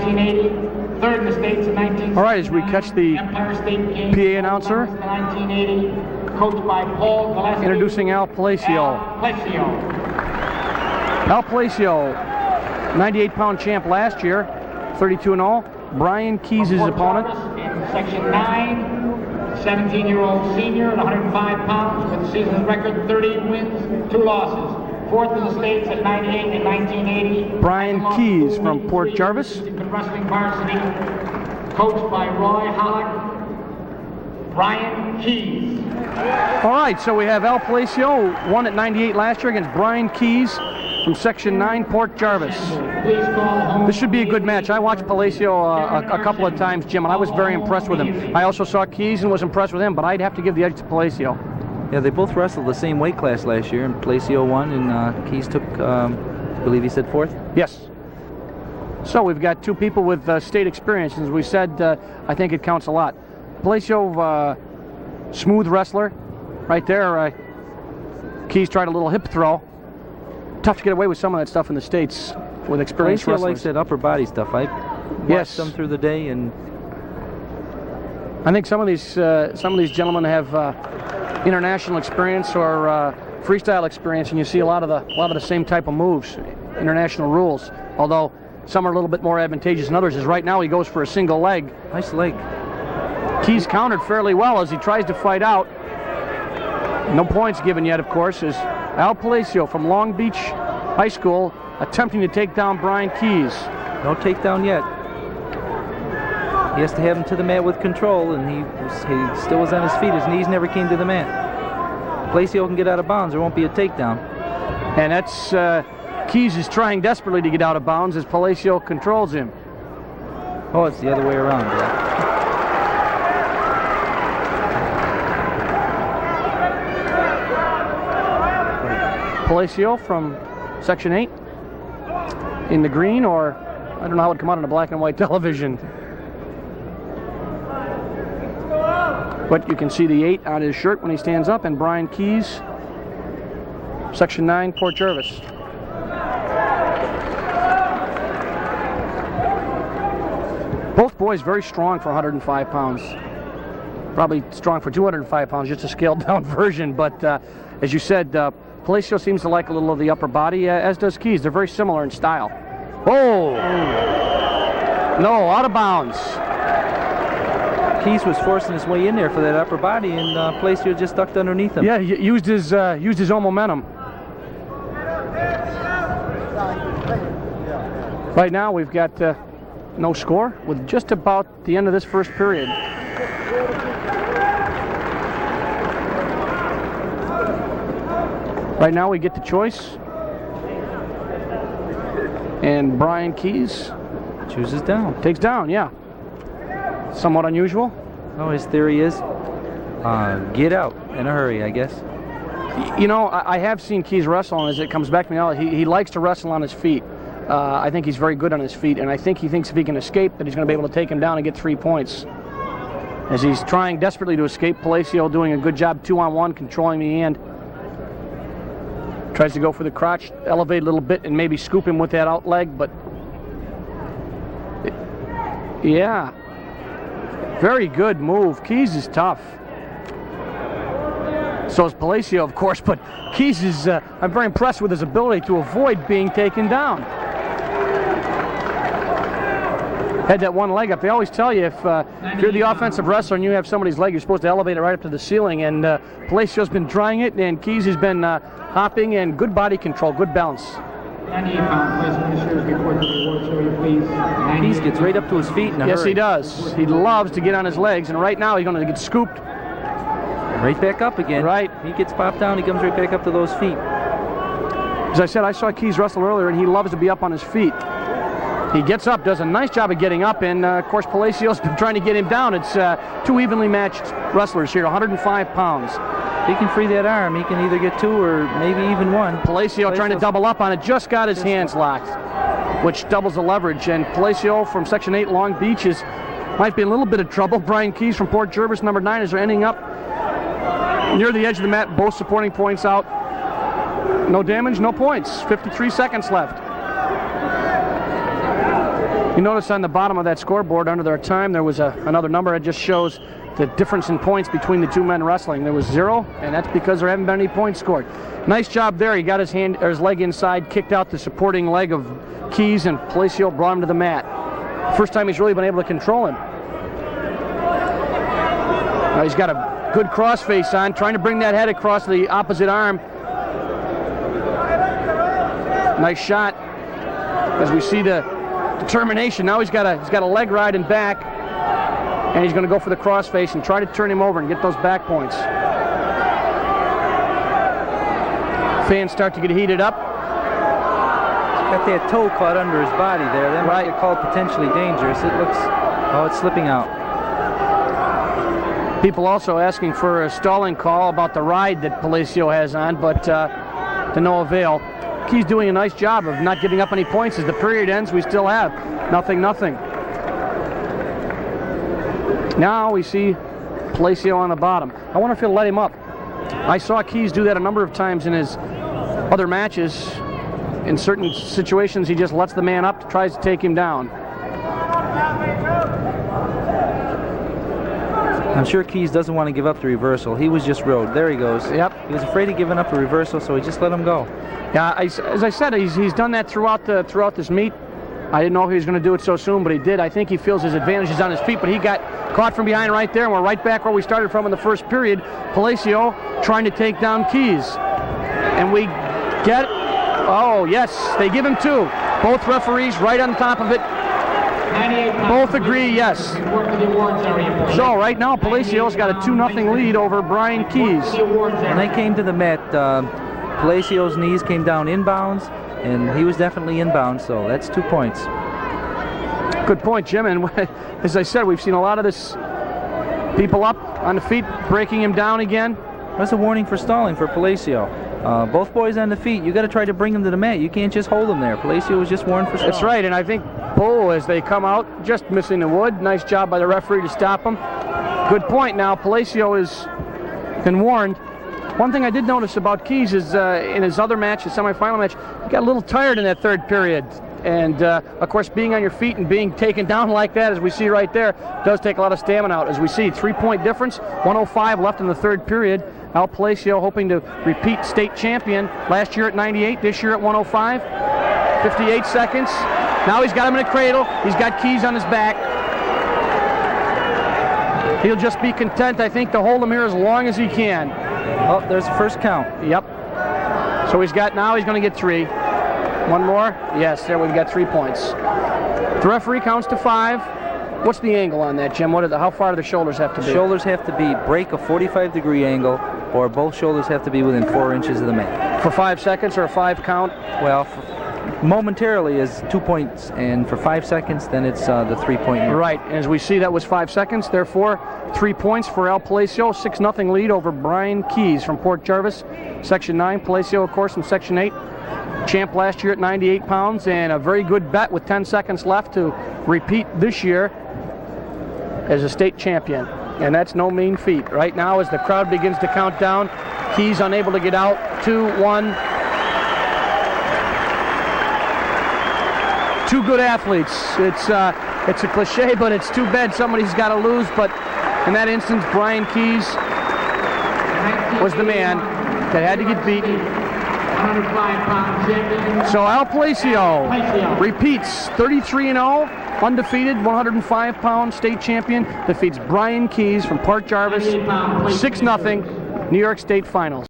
1980. Third in the states in 1979. All right, as we catch the Empire State Games, PA announcer, 1980. Coached by Paul Gillespie. introducing Al Palacio. Al Palacio, 98-pound champ last year, 32-0. Brian Keys is his opponent. In Section 9, 17-year-old senior at 105 pounds with a season's record 30 wins, 2 losses. Fourth in the states at 98 and 1980. Brian Keys from Port Jarvis. Wrestling varsity, coached by Roy Hollick. Brian Keys. All right, so we have Al Palacio, won at 98 last year against Brian Keys from Section 9, Port Jarvis. This should be a good match. I watched Palacio a couple of times, Jim, and I was very impressed with him. I also saw Keys and was impressed with him, but I'd have to give the edge to Palacio. Yeah, they both wrestled the same weight class last year, and Palacio won, and Keys took, I believe he said 4th? Yes. So we've got 2 people with state experience. As we said, I think it counts a lot. Palacio, smooth wrestler, right there. Keys tried a little hip throw. Tough to get away with some of that stuff in the States with experienced Palacio wrestlers. likes that upper body stuff. I watched them through the day, and I think some of these gentlemen have international experience or freestyle experience, and you see a lot of the same type of moves, international rules. Although some are a little bit more advantageous than others. As right now he goes for a single leg. Nice leg. Keys countered fairly well as he tries to fight out. No points given yet, of course, as Al Palacio from Long Beach High School attempting to take down Brian Keys. No takedown yet. He has to have him to the mat with control, and he still was on his feet. His knees never came to the mat. Palacio can get out of bounds. There won't be a takedown. And that's Keys is trying desperately to get out of bounds as Palacio controls him. Oh, it's the other way around, yeah. Palacio from Section 8 in the green, or I don't know how it would come out on a black and white television. But you can see the 8 on his shirt when he stands up, and Brian Keys, Section 9, Port Jarvis. Both boys very strong for 105 pounds. Probably strong for 205 pounds, just a scaled down version. But as you said, Palacio seems to like a little of the upper body, as does Keys. They're very similar in style. Oh! No, out of bounds. Keys was forcing his way in there for that upper body, and Palacio just ducked underneath him. Yeah, he used his own momentum. Right now we've got no score with just about the end of this first period. Right now we get the choice, and Brian Keys chooses down. Takes down, yeah. Somewhat unusual. No, his theory is get out in a hurry, I guess. You know, I have seen Keys wrestle, and as it comes back to me now, he likes to wrestle on his feet. I think he's very good on his feet, and I think he thinks if he can escape that he's going to be able to take him down and get 3 points. As he's trying desperately to escape, Palacio doing a good job 2-on-1, controlling the hand. Tries to go for the crotch, elevate a little bit, and maybe scoop him with that out leg, but yeah. Very good move. Keys is tough. So is Palacio, of course, but Keys is, I'm very impressed with his ability to avoid being taken down. Had that one leg up. They always tell you if you're the offensive wrestler and you have somebody's leg, you're supposed to elevate it right up to the ceiling, and Palacio's been trying it, and Keys has been hopping, and good body control, good balance. 98-pound placement this year's report to the award show, please. Keys gets right up to his feet in a hurry. Yes, he does. He loves to get on his legs, and right now he's going to get scooped. Right back up again. Right. He gets popped down, he comes right back up to those feet. As I said, I saw Keys wrestle earlier, and he loves to be up on his feet. He gets up, does a nice job of getting up, and of course Palacio's been trying to get him down. It's two evenly matched wrestlers here, 105 pounds. He can free that arm. He can either get two or maybe even one. Palacio trying to double up on it, just got his hands locked, which doubles the leverage. And Palacio from Section 8 Long Beach might be in a little bit of trouble. Brian Keys from Port Jervis, number 9, is ending up near the edge of the mat, both supporting points out. No damage, no points. 53 seconds left. You notice on the bottom of that scoreboard under their time there was another number that just shows the difference in points between the two men wrestling. There was 0, and that's because there haven't been any points scored. Nice job there. He got his hand or his leg inside, kicked out the supporting leg of Keys, and Palacio brought him to the mat. First time he's really been able to control him. Now he's got a good crossface on, trying to bring that head across the opposite arm. Nice shot. As we see the determination. Now he's got a leg ride and back, and he's going to go for the crossface and try to turn him over and get those back points. Fans start to get heated up. He's got that toe caught under his body there. That might get called potentially dangerous. It looks, oh, it's slipping out. People also asking for a stalling call about the ride that Palacio has on, but to no avail. Keys doing a nice job of not giving up any points. As the period ends, we still have nothing. Now we see Palacio on the bottom. I wonder if he'll let him up. I saw Keys do that a number of times in his other matches. In certain situations, he just lets the man up, tries to take him down. I'm sure Keys doesn't want to give up the reversal. He was just rode. There he goes. Yep. He was afraid of giving up a reversal, so he just let him go. Yeah, as I said, he's done that throughout this meet. I didn't know if he was going to do it so soon, but he did. I think he feels his advantage is on his feet, but he got caught from behind right there, and we're right back where we started from in the first period. Palacio trying to take down Keys. And we get, oh yes, they give him 2. Both referees right on top of it. Both agree, yes. So right now, Palacio's got a 2-0 lead over Brian Keys. When they came to the mat, Palacio's knees came down inbounds, and he was definitely inbound, so that's 2 points. Good point, Jim. And as I said, we've seen a lot of this people up on the feet, breaking him down again. That's a warning for stalling for Palacio. Both boys on the feet, you got to try to bring them to the mat. You can't just hold them there. Palacio was just warned for stalling. That's right, and I think Bull, as they come out, just missing the wood. Nice job by the referee to stop him. Good point. Now Palacio has been warned. One thing I did notice about Keys is in his other match, his semifinal match, he got a little tired in that third period. And of course, being on your feet and being taken down like that, as we see right there, does take a lot of stamina out. As we see, 3-point difference, 1:05 left in the third period. Al Palacio hoping to repeat state champion last year at 98, this year at 1:05. 58 seconds. Now he's got him in a cradle. He's got Keys on his back. He'll just be content, I think, to hold him here as long as he can. Oh, there's the first count. Yep. So he's going to get 3. One more? Yes, there we've got 3 points. The referee counts to 5. What's the angle on that, Jim? How far do the shoulders have to be? Shoulders have to break a 45-degree angle, or both shoulders have to be within 4 inches of the mat. For 5 seconds or a 5 count? Well, momentarily is 2 points, and for 5 seconds, then it's the 3-point. Right, and as we see, that was 5 seconds. Therefore, 3 points for Al Palacio. 6-0 lead over Brian Keys from Port Jarvis. Section 9, Palacio, of course, in Section 8. Champ last year at 98 pounds, and a very good bet with 10 seconds left to repeat this year as a state champion. And that's no mean feat. Right now, as the crowd begins to count down, Keys unable to get out. 2, 1. 2 good athletes. It's a cliche, but it's too bad somebody's got to lose. But in that instance, Brian Keys was the man that had to get beaten. 105-pound champion. So Al Palacio repeats 33-0, undefeated, 105-pound state champion, defeats Brian Keys from Port Jarvis, 6-0, New York State Finals.